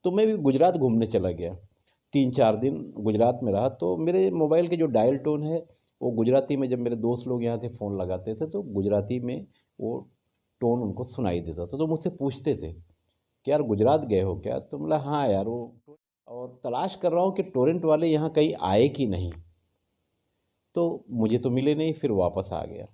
तो मैं भी गुजरात घूमने चला गया। 3-4 दिन गुजरात में रहा तो मेरे मोबाइल के जो डायल टोन है वो गुजराती में, जब मेरे दोस्त लोग यहाँ से फ़ोन लगाते थे तो गुजराती में वो टोन उनको सुनाई देता था। तो मुझसे पूछते थे कि यार गुजरात गए हो क्या? तो बोला हाँ यार वो, और तलाश कर रहा हूँ कि टोरेंट वाले यहाँ कहीं आए कि नहीं। तो मुझे तो मिले नहीं, फिर वापस आ गया।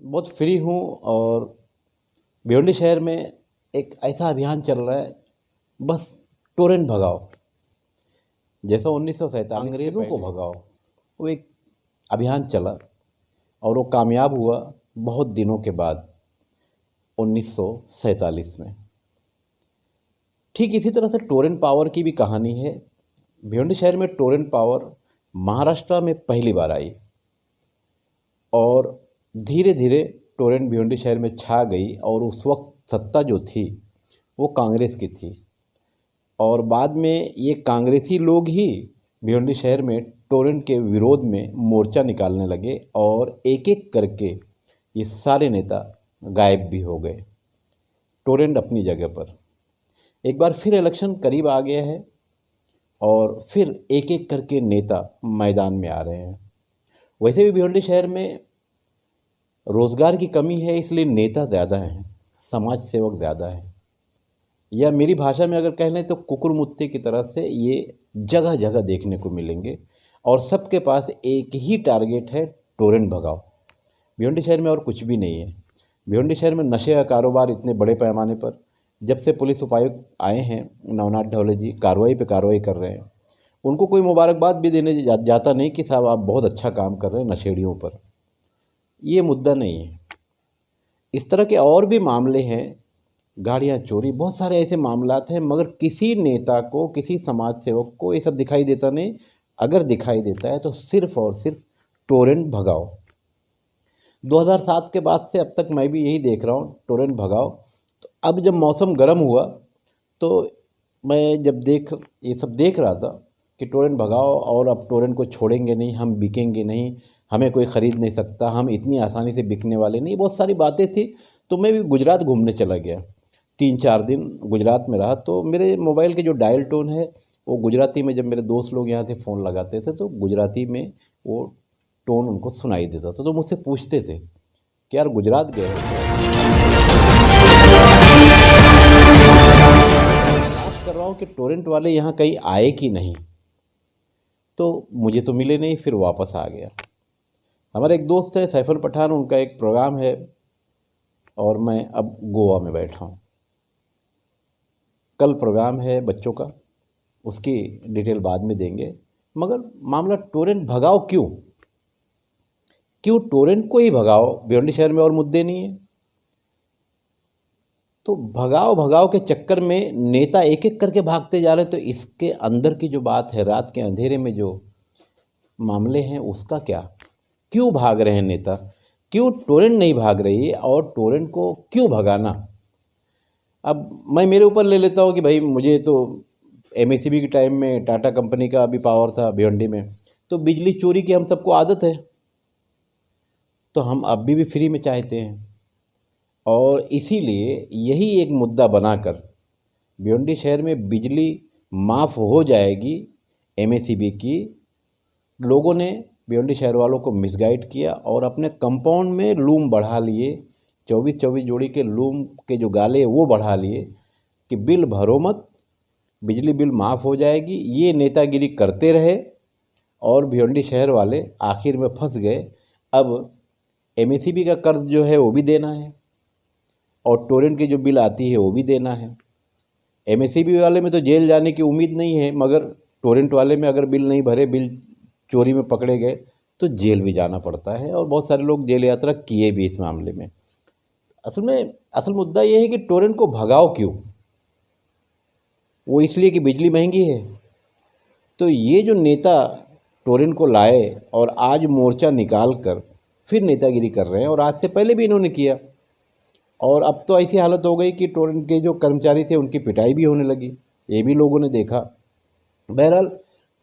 बहुत फ्री हूँ और भिवंडी शहर में एक ऐसा अभियान चल रहा है, बस टोरेंट भगाओ। जैसा 1947 अंग्रेज़ों को भगाओ, वो एक अभियान चला और वो कामयाब हुआ बहुत दिनों के बाद 1947 में। ठीक इसी तरह से टोरेंट पावर की भी कहानी है। भिवंडी शहर में टोरेंट पावर महाराष्ट्र में पहली बार आई और धीरे धीरे टोरेंट भिवंडी शहर में छा गई, और उस वक्त सत्ता जो थी वो कांग्रेस की थी। और बाद में ये कांग्रेसी लोग ही भिवंडी शहर में टोरेंट के विरोध में मोर्चा निकालने लगे और एक एक करके ये सारे नेता गायब भी हो गए। टोरेंट अपनी जगह पर। एक बार फिर इलेक्शन करीब आ गया है और फिर एक एक करके नेता मैदान में आ रहे हैं। वैसे भी भिवंडी शहर में रोज़गार की कमी है, इसलिए नेता ज़्यादा हैं, समाज सेवक ज़्यादा हैं, या मेरी भाषा में अगर कह लें तो कुकुर मुत्ते की तरह से ये जगह जगह देखने को मिलेंगे। और सबके पास एक ही टारगेट है, टोरेंट भगाओ। भिवंडी शहर में और कुछ भी नहीं है। भिवंडी शहर में नशे का कारोबार इतने बड़े पैमाने पर, जब से पुलिस उपायुक्त आए हैं नवनाथ ढवले जी, कार्रवाई पे कार्रवाई कर रहे हैं। उनको कोई मुबारकबाद भी देने जाता नहीं कि साहब आप बहुत अच्छा काम कर रहे हैं नशेड़ियों पर। ये मुद्दा नहीं है। इस तरह के और भी मामले हैं, गाड़ियाँ चोरी, बहुत सारे ऐसे मामलात हैं, मगर किसी नेता को, किसी समाज सेवक को ये सब दिखाई देता नहीं। अगर दिखाई देता है तो सिर्फ और सिर्फ टोरेंट भगाओ। 2007 के बाद से अब तक मैं भी यही देख रहा हूँ, टोरेंट भगाओ। तो अब जब मौसम गर्म हुआ तो मैं जब ये सब देख रहा था कि टोरेंट भगाओ और अब टोरेंट को छोड़ेंगे नहीं, हम बिकेंगे नहीं, हमें कोई ख़रीद नहीं सकता, हम इतनी आसानी से बिकने वाले नहीं, बहुत सारी बातें थी। तो मैं भी गुजरात घूमने चला गया। 3-4 दिन गुजरात में रहा तो मेरे मोबाइल के जो डायल टोन है वो गुजराती में, जब मेरे दोस्त लोग यहाँ से फ़ोन लगाते थे तो गुजराती में वो टोन उनको सुनाई देता था। तो मुझसे पूछते थे कि यार गुजरात गए हो क्या? तलाश कर रहा हूँ कि टोरेंट वाले यहाँ कहीं आए कि नहीं। तो मुझे तो मिले नहीं, फिर वापस आ गया। हमारे एक दोस्त है सैफुल पठान, उनका एक प्रोग्राम है और मैं अब गोवा में बैठा हूँ। कल प्रोग्राम है बच्चों का, उसकी डिटेल बाद में देंगे। मगर मामला टोरेंट भगाओ क्यों? क्यों टोरेंट को ही भगाओ? भिवंडी शहर में और मुद्दे नहीं है। तो भगाओ भगाओ के चक्कर में नेता एक एक करके भागते जा रहे हैं। तो इसके अंदर की जो बात है, रात के अंधेरे में जो मामले हैं, उसका क्या? क्यों भाग रहे हैं नेता? क्यों टोरेंट नहीं भाग रही है और टोरेंट को क्यों भगाना? अब मैं मेरे ऊपर ले लेता हूँ कि भाई मुझे तो एमएससीबी के टाइम में टाटा कंपनी का अभी पावर था भिवंडी में, तो बिजली चोरी की हम सबको आदत है, तो हम अब भी फ्री में चाहते हैं। और इसीलिए यही एक मुद्दा बनाकर भिवंडी शहर में बिजली माफ़ हो जाएगी एमएससीबी की। लोगों ने भिवंडी शहर वालों को मिसगाइड किया और अपने कंपाउंड में लूम बढ़ा लिए। 24-24 जोड़ी के लूम के जो गाले वो बढ़ा लिए कि बिल भरो मत, बिजली बिल माफ़ हो जाएगी। ये नेतागिरी करते रहे और भिवंडी शहर वाले आखिर में फंस गए। अब एमएससीबी का कर्ज जो है वो भी देना है और टोरेंट की जो बिल आती है वो भी देना है। एमएससीबी वाले में तो जेल जाने की उम्मीद नहीं है, मगर टोरेंट वाले में अगर बिल नहीं भरे, बिल चोरी में पकड़े गए तो जेल भी जाना पड़ता है, और बहुत सारे लोग जेल यात्रा किए भी इस मामले में। असल मुद्दा ये है कि टोरेंट को भगाओ क्यों? वो इसलिए कि बिजली महंगी है। तो ये जो नेता टोरेंट को लाए और आज मोर्चा निकाल कर फिर नेतागिरी कर रहे हैं, और आज से पहले भी इन्होंने किया, और अब तो ऐसी हालत हो गई कि टोरेंट के जो कर्मचारी थे उनकी पिटाई भी होने लगी, ये भी लोगों ने देखा। बहरहाल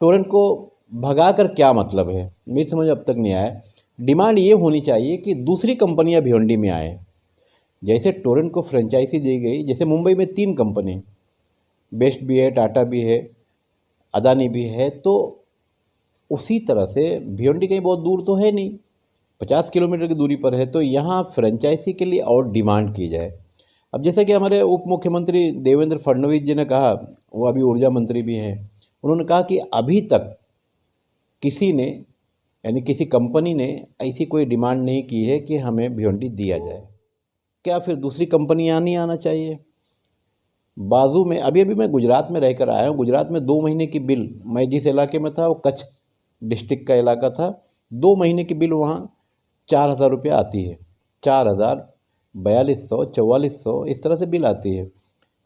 टोरेंट को भगा कर क्या मतलब है, मेरी समझ अब तक नहीं आया। डिमांड ये होनी चाहिए कि दूसरी कंपनियां भिवंडी में आए। जैसे टोरेंट को फ्रेंचाइजी दी गई, जैसे मुंबई में 3 कंपनी, बेस्ट भी है, टाटा भी है, अदानी भी है, तो उसी तरह से भिवंडी कहीं बहुत दूर तो है नहीं, 50 किलोमीटर की दूरी पर है, तो यहाँ फ्रेंचाइजी के लिए और डिमांड की जाए। अब जैसा कि हमारे उप मुख्यमंत्री देवेंद्र फडणवीस जी ने कहा, वो अभी ऊर्जा मंत्री भी हैं, उन्होंने कहा कि अभी तक किसी ने, यानी किसी कंपनी ने ऐसी कोई डिमांड नहीं की है कि हमें भिवंडी दिया जाए। क्या फिर दूसरी कंपनियाँ नहीं आना चाहिए? बाजू में अभी मैं गुजरात में रहकर आया हूँ। गुजरात में 2 महीने की बिल, मैं जिस इलाके में था वो कच्छ डिस्ट्रिक्ट का इलाका था, 2 महीने की बिल वहाँ 4,000 रुपये आती है। 4,000, 4,200, 4,400 इस तरह से बिल आती है।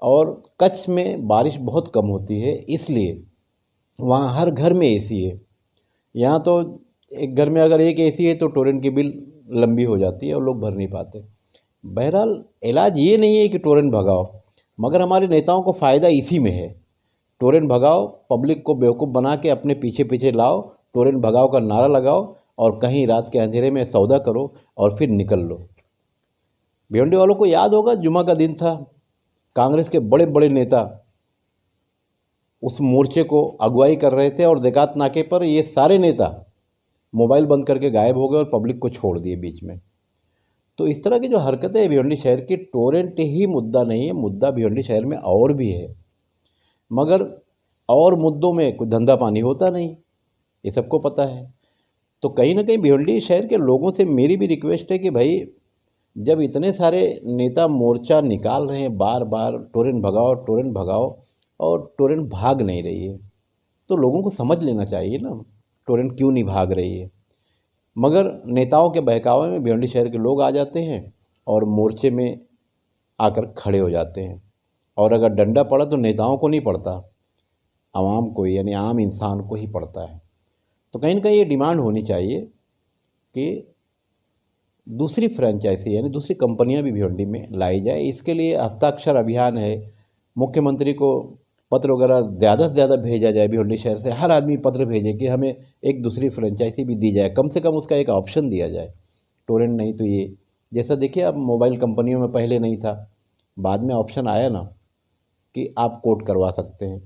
और कच्छ में बारिश बहुत कम होती है, इसलिए वहाँ हर घर में एसी है। यहाँ तो एक घर में अगर एक एसी है तो टोरेंट की बिल लंबी हो जाती है और लोग भर नहीं पाते। बहरहाल इलाज ये नहीं है कि टोरेंट भगाओ, मगर हमारे नेताओं को फ़ायदा इसी में है। टोरेंट भगाओ, पब्लिक को बेवकूफ़ बना के अपने पीछे पीछे लाओ, टोरेंट भगाओ का नारा लगाओ और कहीं रात के अंधेरे में सौदा करो और फिर निकल लो। भिवंडी वालों को याद होगा, जुमा का दिन था, कांग्रेस के बड़े बड़े नेता उस मोर्चे को अगुवाई कर रहे थे और देकात नाके पर ये सारे नेता मोबाइल बंद करके गायब हो गए और पब्लिक को छोड़ दिए बीच में। तो इस तरह की जो हरकतें हैं भिवंडी शहर की, टोरेंट ही मुद्दा नहीं है, मुद्दा भिवंडी शहर में और भी है, मगर और मुद्दों में कोई धंधा पानी होता नहीं, ये सबको पता है। तो कहीं ना कहीं भिवंडी शहर के लोगों से मेरी भी रिक्वेस्ट है कि भाई, जब इतने सारे नेता मोर्चा निकाल रहे हैं बार बार टोरेंट भगाओ टोरेंट भगाओ, और टोरेंट भाग नहीं रही है, तो लोगों को समझ लेना चाहिए ना टोरेंट क्यों नहीं भाग रही है। मगर नेताओं के बहकावे में भिवंडी शहर के लोग आ जाते हैं और मोर्चे में आकर खड़े हो जाते हैं, और अगर डंडा पड़ा तो नेताओं को नहीं पड़ता, आवाम को, यानी आम इंसान को ही पड़ता है। तो कहीं ना कहीं ये डिमांड होनी चाहिए कि दूसरी फ्रेंचाइजी यानी दूसरी कंपनियां भी भिवंडी में लाई जाए। इसके लिए हस्ताक्षर अभियान है, मुख्यमंत्री को पत्र वगैरह ज़्यादा से ज़्यादा भेजा जाए, भिवंडी शहर से हर आदमी पत्र भेजे कि हमें एक दूसरी फ्रेंचाइजी भी दी जाए, कम से कम उसका एक ऑप्शन दिया जाए। टोरेंट नहीं तो ये, जैसा देखिए अब मोबाइल कंपनियों में पहले नहीं था, बाद में ऑप्शन आया ना कि आप कोड करवा सकते हैं,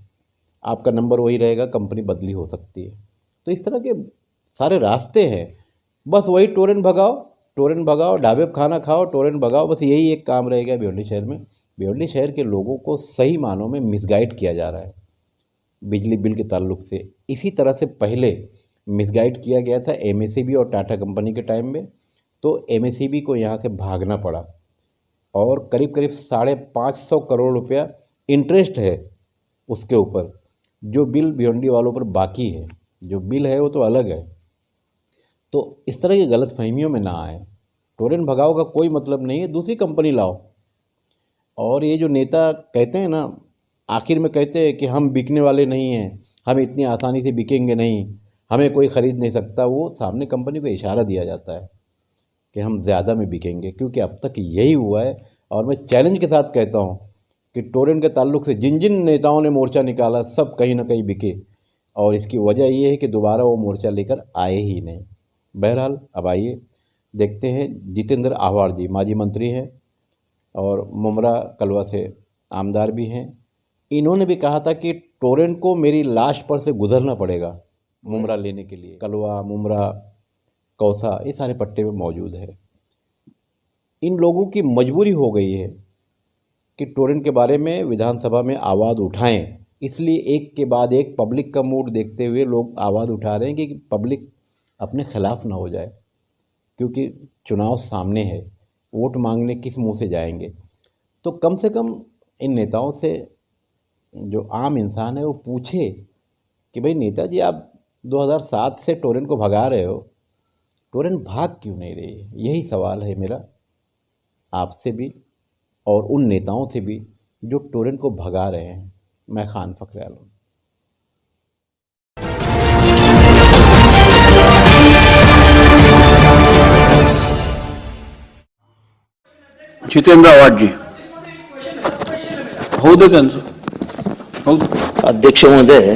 आपका नंबर वही रहेगा, कंपनी बदली हो सकती है। तो इस तरह के सारे रास्ते हैं, बस वही टोरेंट भगाओ, ढाबे पर खाना खाओ, टोरेंट भगाओ, बस यही एक काम रह गया भिवंडी शहर में। भिवंडी शहर के लोगों को सही मानों में मिसगाइड किया जा रहा है बिजली बिल के ताल्लुक से। इसी तरह से पहले मिसगाइड किया गया था एमएसईबी और टाटा कंपनी के टाइम में, तो एमएसईबी को यहाँ से भागना पड़ा और करीब करीब 550 करोड़ रुपया इंटरेस्ट है उसके ऊपर, जो बिल भिवंडी वालों पर बाकी है। जो बिल है वो तो अलग है। तो इस तरह की गलतफहमियों में ना आए, टोरेंट भगाओ का कोई मतलब नहीं है, दूसरी कंपनी लाओ। और ये जो नेता कहते हैं ना, आखिर में कहते हैं कि हम बिकने वाले नहीं हैं, हम इतनी आसानी से बिकेंगे नहीं, हमें कोई ख़रीद नहीं सकता, वो सामने कंपनी को इशारा दिया जाता है कि हम ज़्यादा में बिकेंगे, क्योंकि अब तक यही हुआ है। और मैं चैलेंज के साथ कहता हूँ कि टोरेंट के ताल्लुक से जिन जिन नेताओं ने मोर्चा निकाला सब कहीं ना कहीं बिके, और इसकी वजह ये है कि दोबारा वो मोर्चा लेकर आए ही नहीं। बहरहाल अब आइए देखते हैं, जितेंद्र आह्वार जी माजी मंत्री हैं और मुमरा कलवा से आमदार भी हैं, इन्होंने भी कहा था कि टोरेंट को मेरी लाश पर से गुजरना पड़ेगा मुमरा लेने के लिए। कलवा, मुमरा, कौसा, ये सारे पट्टे में मौजूद है। इन लोगों की मजबूरी हो गई है कि टोरेंट के बारे में विधानसभा में आवाज़ उठाएं, इसलिए एक के बाद एक पब्लिक का मूड देखते हुए लोग आवाज़ उठा रहे हैं कि पब्लिक अपने खिलाफ ना हो जाए, क्योंकि चुनाव सामने है, वोट मांगने किस मुंह से जाएंगे। तो कम से कम इन नेताओं से जो आम इंसान है वो पूछे कि भाई नेताजी, आप 2007 से टोरेंट को भगा रहे हो, टोरेंट भाग क्यों नहीं रही है? यही सवाल है मेरा आपसे भी और उन नेताओं से भी जो टोरेंट को भगा रहे हैं। मैं खान फखरे आलम। जितेंद्र आव्हाड जी, होऊ दे त्यांचं, होऊ दे. अध्यक्ष महोदय,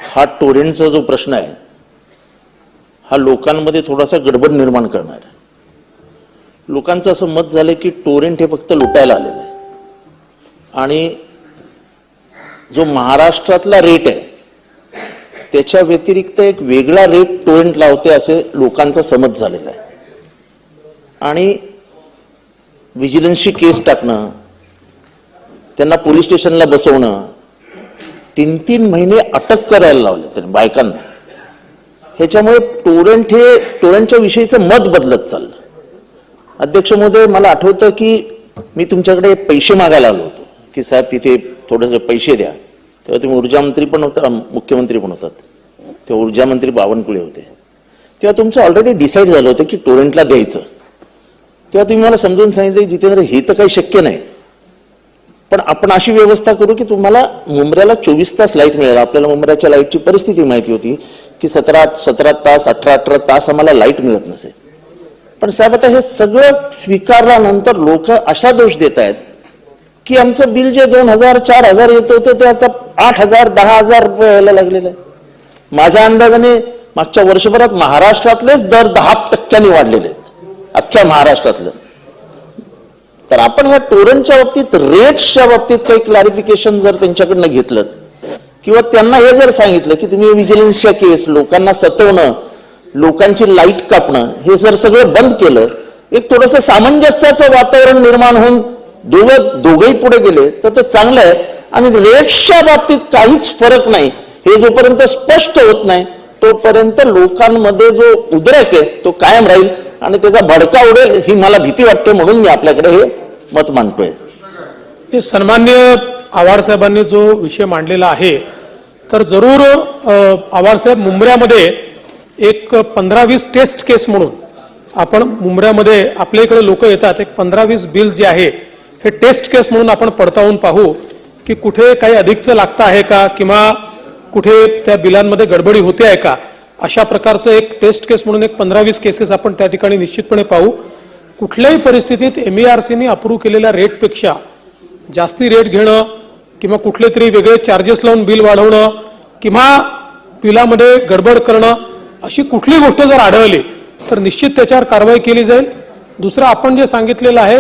हा टोरेंटचा जो प्रश्न आहे हा लोकांमध्ये थोडासा गडबड निर्माण करणार आहे. लोकांचं असं मत झालं की टोरेंट हे फक्त लुटायला आलेलं आहे आणि जो महाराष्ट्रातला रेट आहे त्याच्या व्यतिरिक्त एक वेगळा रेट टोरेंट लावते असे लोकांचा समज झालेला आहे. आणि विजिलन्सची केस टाकणं, त्यांना पोलीस स्टेशनला बसवणं, 3-3 महिने अटक करायला लावले त्यांनी बायकांना. ह्याच्यामुळे टोरेंटच्या विषयीचं मत बदलत चाललं. अध्यक्ष महोदय, मला आठवतं की मी तुमच्याकडे पैसे मागायला आलो होतो की साहेब तिथे थोडेसे पैसे द्या. तेव्हा तुम्ही ऊर्जा मंत्री पण होता, मुख्यमंत्री पण होतात, तेव्हा ऊर्जा मंत्री बावनकुळे होते. तेव्हा तुमचं ऑलरेडी डिसाईड झालं होतं की टोरेंटला द्यायचं. तेव्हा तुम्ही मला समजून सांगितलं जितेंद्र हे तर काही शक्य नाही, पण आपण अशी व्यवस्था करू की तुम्हाला मुंब्र्याला 24 तास लाईट मिळेल. आपल्याला मुंब्र्याच्या लाईटची परिस्थिती माहिती होती की 17 तास 18 तास आम्हाला लाईट मिळत नसे. पण साहेब आता हे सगळं स्वीकारल्यानंतर लोक अशा दोष देत आहेत की आमचं बिल जे 2000-4000 येत होतं ते आता 8000-10,000 रुपये यायला लागलेलं आहे. माझ्या अंदाजाने मागच्या वर्षभरात महाराष्ट्रातलेच दर 10% वाढलेले आहेत, अख्ख्या महाराष्ट्रातलं. तर आपण ह्या टोरेंटच्या बाबतीत, रेट्सच्या बाबतीत काही क्लॅरिफिकेशन जर त्यांच्याकडनं घेतलं किंवा त्यांना हे जर सांगितलं की तुम्ही विजिलन्सच्या केस, लोकांना सतवणं, लोकांची लाईट कापणं, हे जर सगळं बंद केलं, एक थोडंसं सामंजस्याचं वातावरण निर्माण होऊन दोघंही पुढे गेले तर ते चांगलं आहे. आणि रेट्सच्या बाबतीत काहीच फरक नाही हे जोपर्यंत स्पष्ट होत नाही तोपर्यंत लोकांमध्ये जो उद्रेक आहे तो कायम राहील आणि त्याचा भडका उडेल ही मला भीती वाटते. म्हणून मी आपल्याकडे हे मत मांडतोय. सन्मान्य आव्हाड साहेबांनी जो विषय मांडलेला आहे तर जरूर आव्हाड साहेब, मुंब्र्यामध्ये एक 15-20 टेस्ट केस म्हणून आपण मुंब्र्यामध्ये आपल्या इकडे लोक येतात, एक 15-20 बिल जे आहे हे टेस्ट केस म्हणून आपण पडताळून पाहू की कुठे काही अधिकचं लागतं आहे का किंवा कुठे त्या बिलांमध्ये गडबडी होते आहे का. अशा प्रकारचं एक टेस्ट केस म्हणून एक 15-20 केसेस आपण त्या ठिकाणी निश्चितपणे पाहू. कुठल्याही परिस्थितीत MERCने अप्रूव्ह केलेल्या रेटपेक्षा जास्ती रेट घेणं किंवा कुठले तरी वेगळे चार्जेस लावून बिल वाढवणं किंवा बिलामध्ये गडबड करणं अशी कुठली गोष्ट जर आढळली तर निश्चित त्याच्यावर कारवाई केली जाईल. दुसरं आपण जे सांगितलेलं आहे